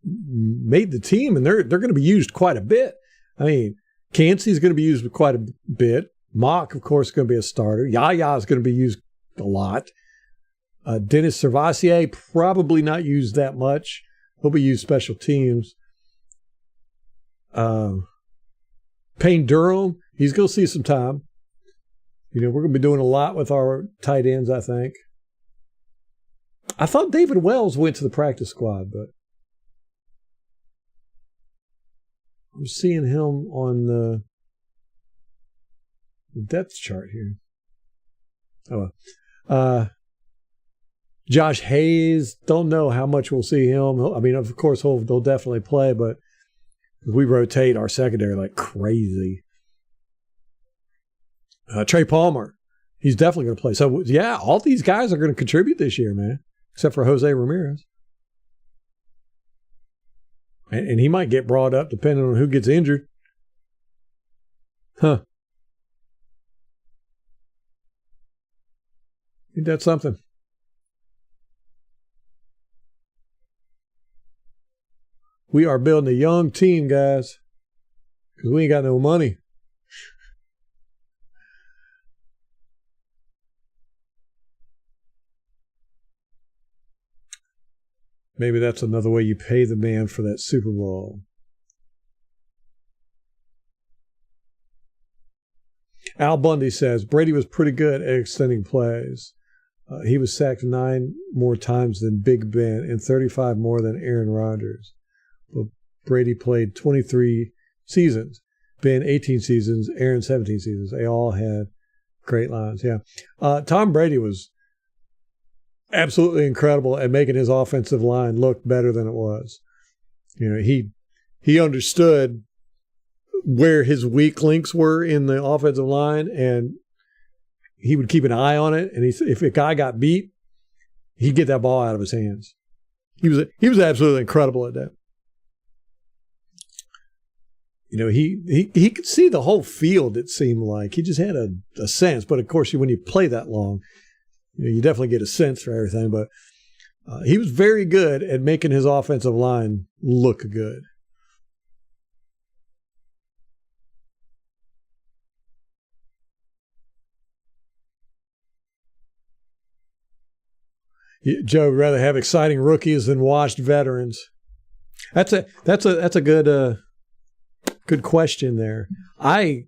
made the team, and they're going to be used quite a bit. I mean, Kansi's going to be used quite a bit. Mock, of course, is going to be a starter. Yaya is going to be used a lot. Dennis Servassier, probably not used that much. He'll be used special teams. Payne Durham, he's going to see some time. We're going to be doing a lot with our tight ends, I think. I thought David Wells went to the practice squad, but I'm seeing him on the depth chart here. Oh, well. Josh Hayes, don't know how much we'll see him. I mean, of course, they'll definitely play, but we rotate our secondary like crazy. Trey Palmer, he's definitely going to play. So, yeah, all these guys are going to contribute this year, man, except for Jose Ramirez. And he might get brought up depending on who gets injured. Huh. Ain't that something? We are building a young team, guys, because we ain't got no money. Maybe that's another way you pay the man for that Super Bowl. Al Bundy says, Brady was pretty good at extending plays. He was sacked 9 more times than Big Ben and 35 more than Aaron Rodgers. But Brady played 23 seasons. Ben 18 seasons. Aaron 17 seasons. They all had great lines. Yeah. Tom Brady was absolutely incredible at making his offensive line look better than it was. He understood where his weak links were in the offensive line, and he would keep an eye on it. And if a guy got beat, he'd get that ball out of his hands. He was absolutely incredible at that. He could see the whole field, it seemed like. He just had a sense. But, of course, when you play that long, you definitely get a sense for everything. But he was very good at making his offensive line look good. Joe would rather have exciting rookies than washed veterans. That's a good question there. We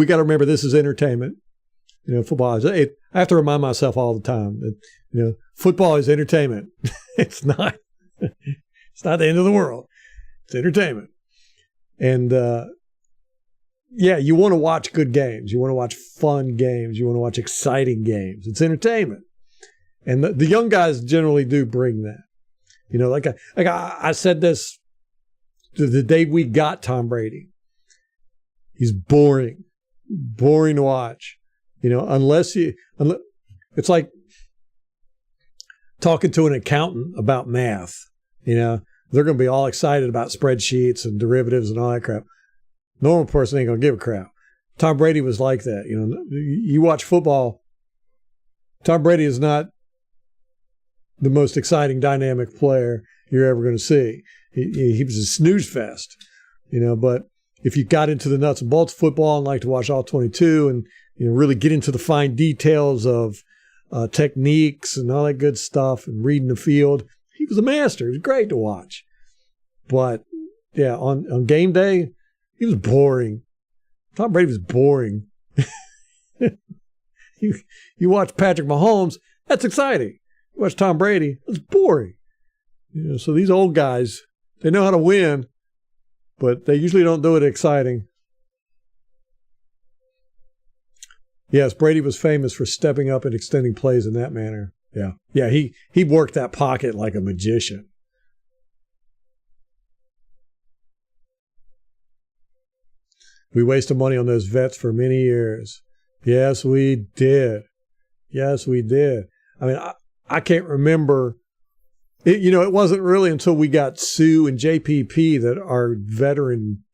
got to remember, this is entertainment. Football is. I have to remind myself all the time that football is entertainment. It's not the end of the world. It's entertainment. And you want to watch good games. You want to watch fun games. You want to watch exciting games. It's entertainment. And the young guys generally do bring that. Like I said this the day we got Tom Brady. He's boring to watch. It's like talking to an accountant about math. They're going to be all excited about spreadsheets and derivatives and all that crap. Normal person ain't going to give a crap. Tom Brady was like that. You watch football, Tom Brady is not the most exciting, dynamic player you're ever going to see. He was a snooze fest, but if you got into the nuts and bolts of football and like to watch all 22 and really get into the fine details of techniques and all that good stuff and reading the field, he was a master. He was great to watch. But, yeah, on game day, he was boring. Tom Brady was boring. You watch Patrick Mahomes, that's exciting. You watch Tom Brady, it's boring. So these old guys, they know how to win, but they usually don't do it exciting. Yes, Brady was famous for stepping up and extending plays in that manner. Yeah, he worked that pocket like a magician. We wasted money on those vets for many years. Yes, we did. I mean, I can't remember. It wasn't really until we got Sue and JPP that our veteran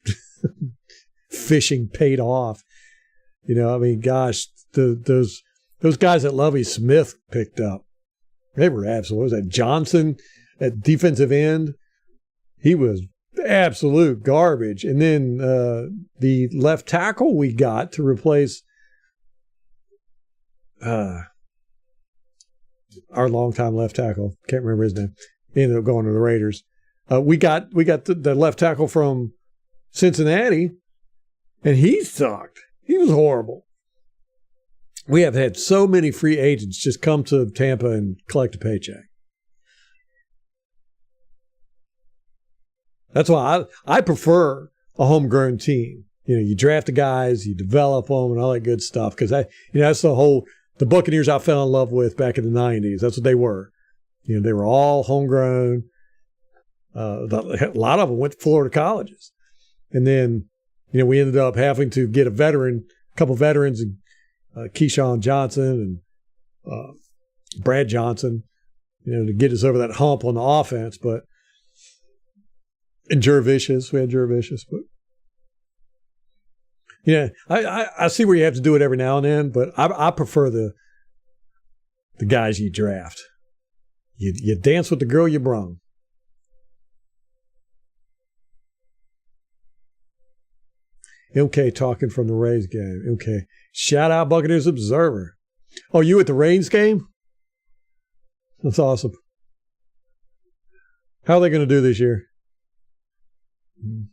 fishing paid off. Gosh, those guys that Lovie Smith picked up, they were absolute. What was that, Johnson at defensive end? He was absolute garbage. And then the left tackle we got to replace our longtime left tackle, can't remember his name. He ended up going to the Raiders. We got the left tackle from Cincinnati, and he sucked. He was horrible. We have had so many free agents just come to Tampa and collect a paycheck. That's why I prefer a homegrown team. You draft the guys, you develop them, and all that good stuff. Because that's the Buccaneers I fell in love with back in the 90s. That's what they were. They were all homegrown. A lot of them went to Florida colleges. And then, we ended up having to get a couple veterans, and Keyshawn Johnson and Brad Johnson, to get us over that hump on the offense. And Jervicius, we had Jervicius. But yeah, I see where you have to do it every now and then, but I prefer the guys you draft. You dance with the girl you brung. MK talking from the Rays game. MK. Shout out Buccaneers Observer. Oh, you at the Rays game? That's awesome. How are they going to do this year? You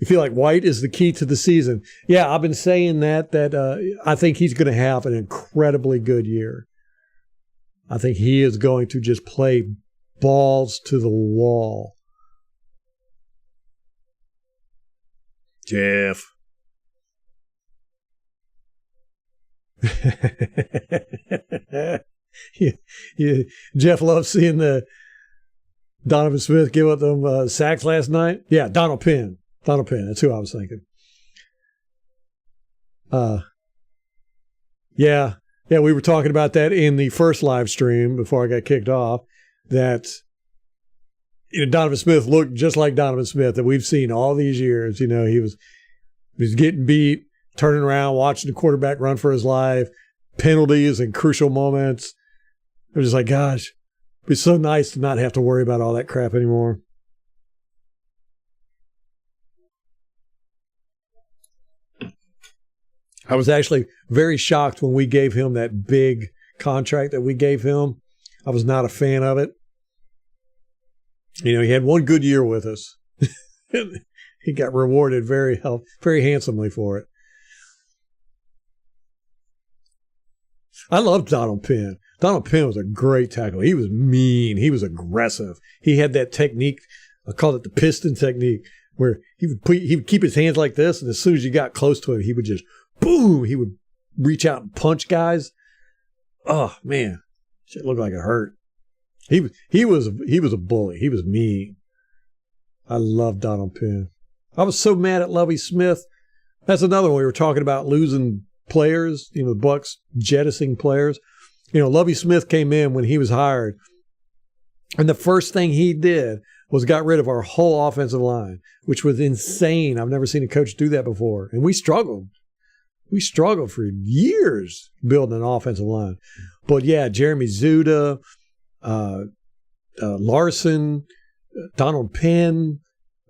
feel like White is the key to the season. Yeah, I've been saying that I think he's going to have an incredibly good year. I think he is going to just play balls to the wall. Jeff. Jeff loves seeing the Donovan Smith give up them sacks last night. Yeah, Donald Penn. That's who I was thinking. Yeah, we were talking about that in the first live stream before I got kicked off. That Donovan Smith looked just like Donovan Smith that we've seen all these years. He was getting beat, turning around, watching the quarterback run for his life, penalties and crucial moments. It was just like, gosh, it'd be so nice to not have to worry about all that crap anymore. I was actually very shocked when we gave him that big contract that we gave him. I was not a fan of it. He had one good year with us. He got rewarded very handsomely for it. I loved Donald Penn. Donald Penn was a great tackle. He was mean. He was aggressive. He had that technique. I call it the piston technique, where he would keep his hands like this, and as soon as you got close to him, he would just boom. He would reach out and punch guys. Oh man, shit looked like it hurt. He was a bully. He was mean. I love Donald Penn. I was so mad at Lovie Smith. That's another one. We were talking about losing players, the Bucs jettisoning players. Lovie Smith came in when he was hired, and the first thing he did was got rid of our whole offensive line, which was insane. I've never seen a coach do that before. And we struggled. We struggled for years building an offensive line. But yeah, Jeremy Zuda, Larson, Donald Penn.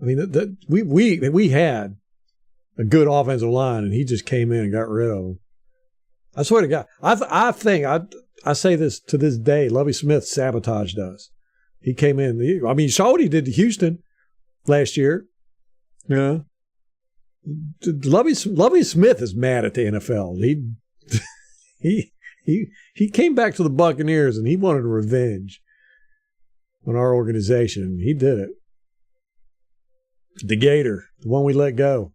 I mean, we had a good offensive line, and he just came in and got rid of them. I swear to God, I think I say this to this day. Lovie Smith sabotaged us. He came in. You saw what he did to Houston last year. Yeah. Lovie Smith is mad at the NFL. He came back to the Buccaneers and he wanted revenge on our organization. He did it. The Gator, the one we let go.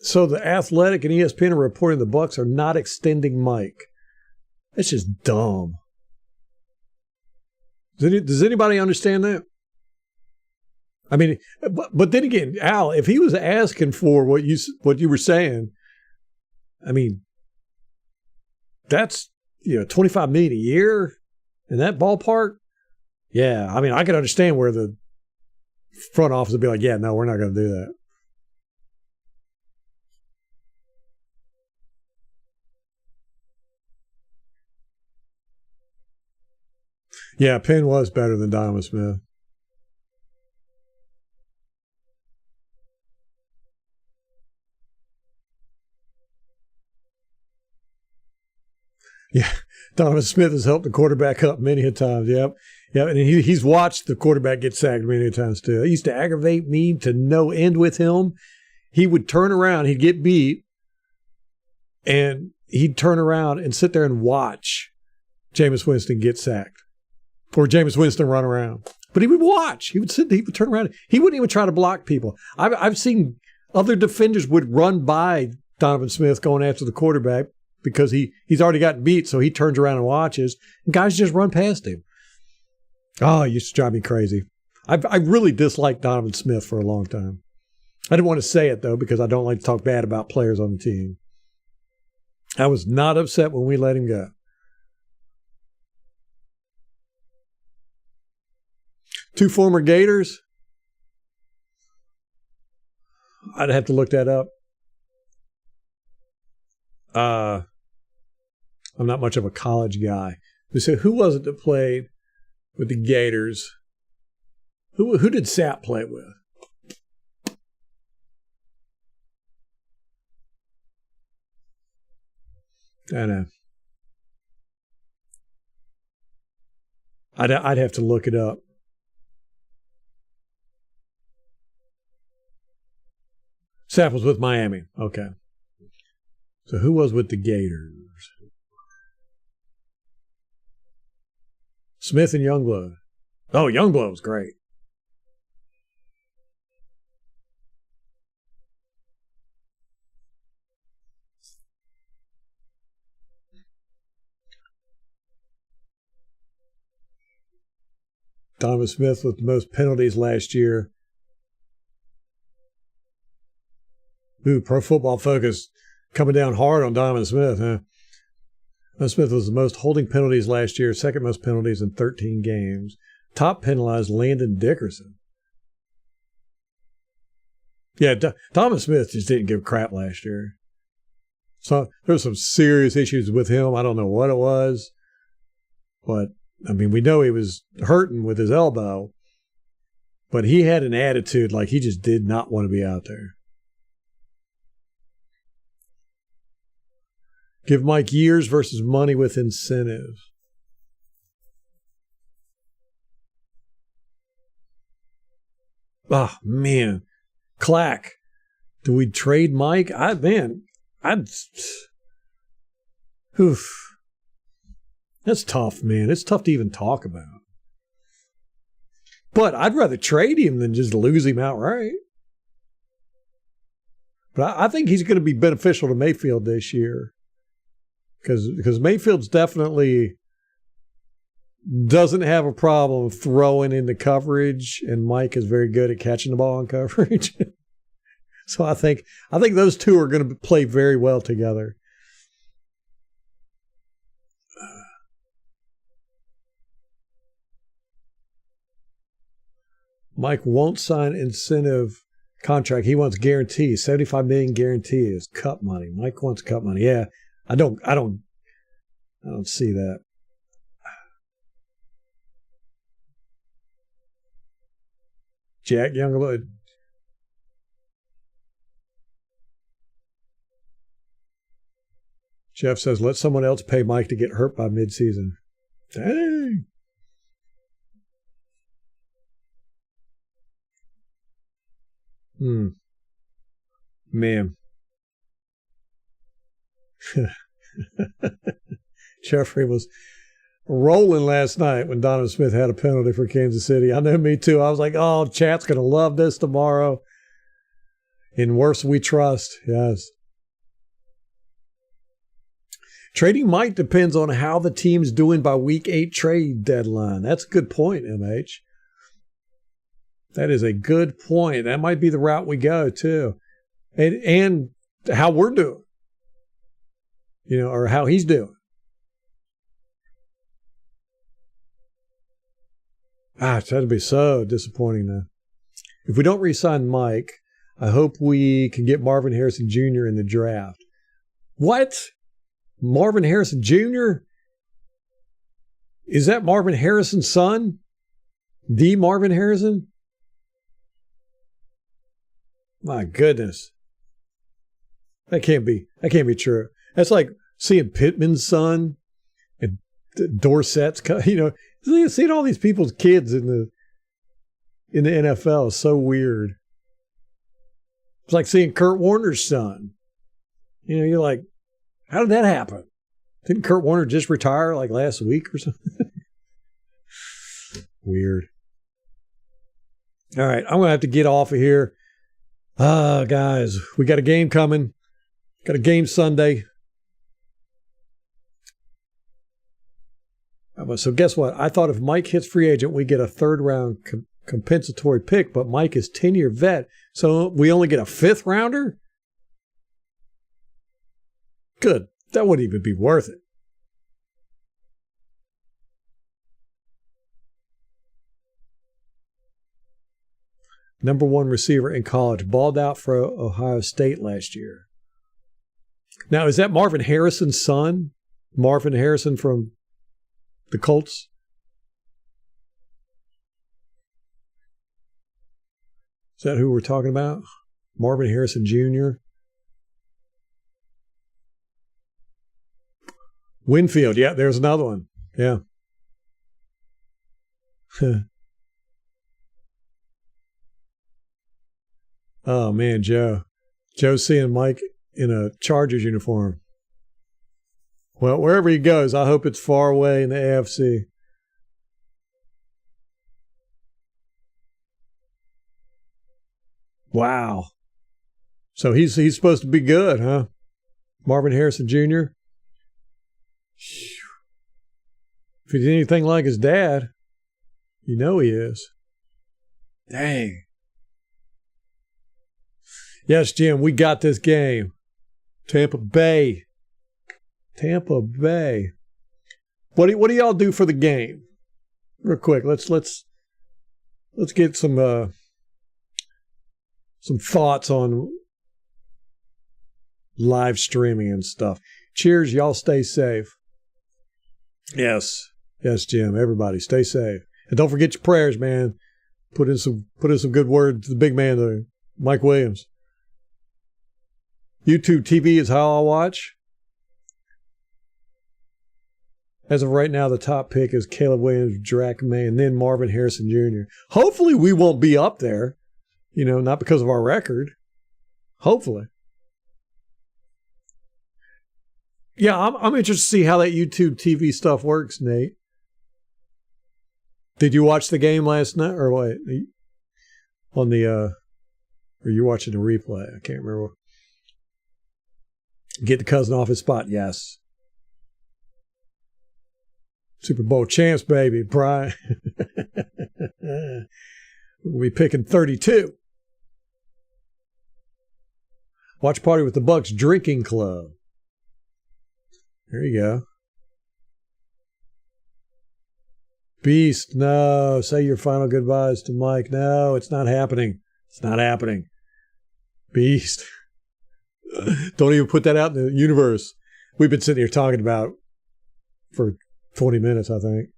So the Athletic and ESPN are reporting the Bucs are not extending Mike. That's just dumb. Does anybody understand that? I mean, but then again, Al, if he was asking for what you were saying, I mean, that's $25 million a year in that ballpark. Yeah, I mean, I could understand where the front office would be like, yeah, no, we're not going to do that. Yeah, Penn was better than Donovan Smith. Yeah, Donovan Smith has helped the quarterback up many a times. Yep. And he's watched the quarterback get sacked many a times too. It used to aggravate me to no end with him. He would turn around, he'd get beat, and he'd turn around and sit there and watch Jameis Winston get sacked. Or Jameis Winston run around. But he would watch. He would turn around. He wouldn't even try to block people. I've seen other defenders would run by Donovan Smith going after the quarterback because he's already gotten beat, so he turns around and watches. And guys just run past him. Oh, it used to drive me crazy. I really disliked Donovan Smith for a long time. I didn't want to say it, though, because I don't like to talk bad about players on the team. I was not upset when we let him go. Two former Gators. I'd have to look that up. I'm not much of a college guy. So who was it that played with the Gators? Who did Sapp play with? I know. I'd have to look it up. Sapp was with Miami. Okay. So who was with the Gators? Smith and Youngblood. Oh, Youngblood was great. Donovan Smith with the most penalties last year. Ooh, Pro Football Focus coming down hard on Donovan Smith, huh? Donovan Smith was the most holding penalties last year, second most penalties in 13 games. Top penalized Landon Dickerson. Yeah, Donovan Smith just didn't give crap last year. So there were some serious issues with him. I don't know what it was, but I mean, we know he was hurting with his elbow, but he had an attitude like he just did not want to be out there. Give Mike years versus money with incentives. Oh, man. Clack. Do we trade Mike? Oof. That's tough, man. It's tough to even talk about. But I'd rather trade him than just lose him outright. But I think he's going to be beneficial to Mayfield this year. Because Mayfield's definitely doesn't have a problem throwing into coverage, and Mike is very good at catching the ball in coverage. So I think those two are going to play very well together. Mike won't sign incentive contract. He wants guarantee. $75 million guarantee is cup money. Mike wants cup money. Yeah, I don't see that. Jack Youngblood. Jeff says, let someone else pay Mike to get hurt by midseason. Dang. Man. Jeffrey was rolling last night when Donovan Smith had a penalty for Kansas City. I know, me too. I was like, oh, chat's going to love this tomorrow. In Worse We Trust. Yes. Trading Mike depends on how the team's doing by week 8 trade deadline. That's a good point, MH. That is a good point. That might be the route we go, too. And how we're doing. Or how he's doing. That'd be so disappointing, though. If we don't re-sign Mike, I hope we can get Marvin Harrison Jr. in the draft. What? Marvin Harrison Jr.? Is that Marvin Harrison's son? The Marvin Harrison? My goodness. That can't be true. That's like seeing Pittman's son and Dorsett's, seeing all these people's kids in the NFL is so weird. It's like seeing Kurt Warner's son. You're like, how did that happen? Didn't Kurt Warner just retire like last week or something? Weird. All right, I'm going to have to get off of here. Guys, we got a game coming. Got a game Sunday. So guess what? I thought if Mike hits free agent, we get a third-round compensatory pick, but Mike is 10-year vet, so we only get a fifth-rounder? Good. That wouldn't even be worth it. Number 1 receiver in college, balled out for Ohio State last year. Now, is that Marvin Harrison's son? Marvin Harrison from the Colts? Is that who we're talking about? Marvin Harrison Jr.? Winfield, yeah, there's another one. Yeah. Oh, man, Joe. Joe's seeing Mike in a Chargers uniform. Well, wherever he goes, I hope it's far away in the AFC. Wow. So he's supposed to be good, huh? Marvin Harrison Jr. If he's anything like his dad, you know he is. Dang. Yes, Jim, we got this game. Tampa Bay. Tampa Bay. What do y'all do for the game? Real quick, let's get some thoughts on live streaming and stuff. Cheers, y'all stay safe. Yes, Jim. Everybody, stay safe, and don't forget your prayers, man. Put in some good word to the big man, there, Mike Williams. YouTube TV is how I watch. As of right now, the top pick is Caleb Williams, Drac May, and then Marvin Harrison Jr. Hopefully, we won't be up there. Not because of our record. Hopefully. Yeah, I'm interested to see how that YouTube TV stuff works, Nate. Did you watch the game last night, or what? On the, or you watching the replay? I can't remember. Get the cousin off his spot, yes. Super Bowl champs, baby, Brian. We'll be picking 32. Watch party with the Bucks drinking club. There you go. Beast, no. Say your final goodbyes to Mike. No, it's not happening. It's not happening. Beast. Don't even put that out in the universe. We've been sitting here talking about for 20 minutes, I think.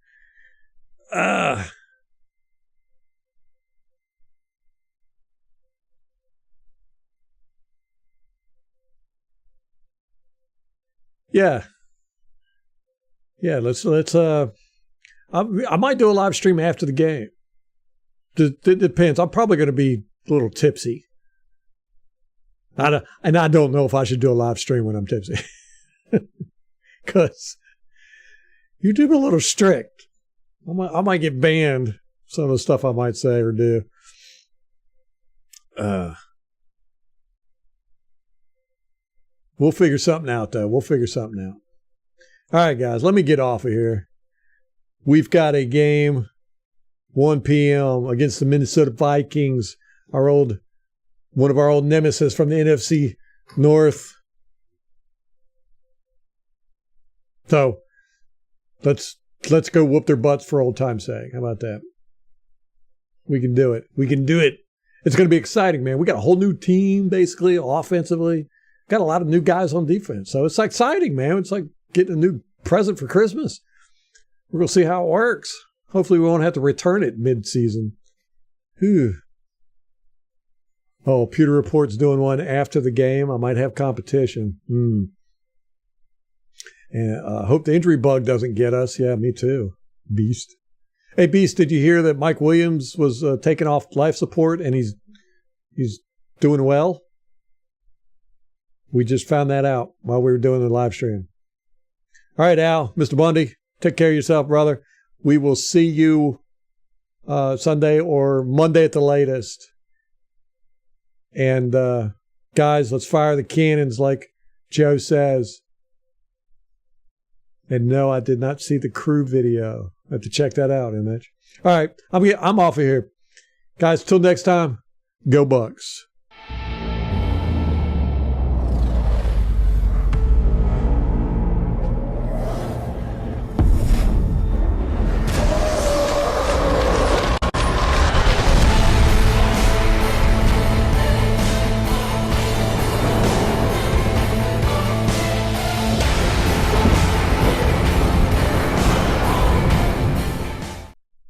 Yeah. Yeah, let's I might do a live stream after the game. It depends. I'm probably going to be a little tipsy. And I don't know if I should do a live stream when I'm tipsy. Because YouTube a little strict. I might get banned. Some of the stuff I might say or do. We'll figure something out, though. We'll figure something out. All right, guys, let me get off of here. We've got a game, 1 p.m. against the Minnesota Vikings, one of our old nemesis from the NFC North. So let's go whoop their butts for old time's sake. How about that? We can do it. We can do it. It's going to be exciting, man. We got a whole new team, basically, offensively. Got a lot of new guys on defense. So it's exciting, man. It's like getting a new present for Christmas. We're going to see how it works. Hopefully we won't have to return it mid-season. Whew. Oh, Pewter Report's doing one after the game. I might have competition. And I hope the injury bug doesn't get us. Yeah, me too. Beast. Hey, Beast, did you hear that Mike Williams was taken off life support and he's doing well? We just found that out while we were doing the live stream. All right, Al, Mr. Bundy, take care of yourself, brother. We will see you Sunday or Monday at the latest. And guys, let's fire the cannons like Joe says. And no, I did not see the crew video. I have to check that out, Image. All right, I'm off of here. Guys, till next time, go Bucks.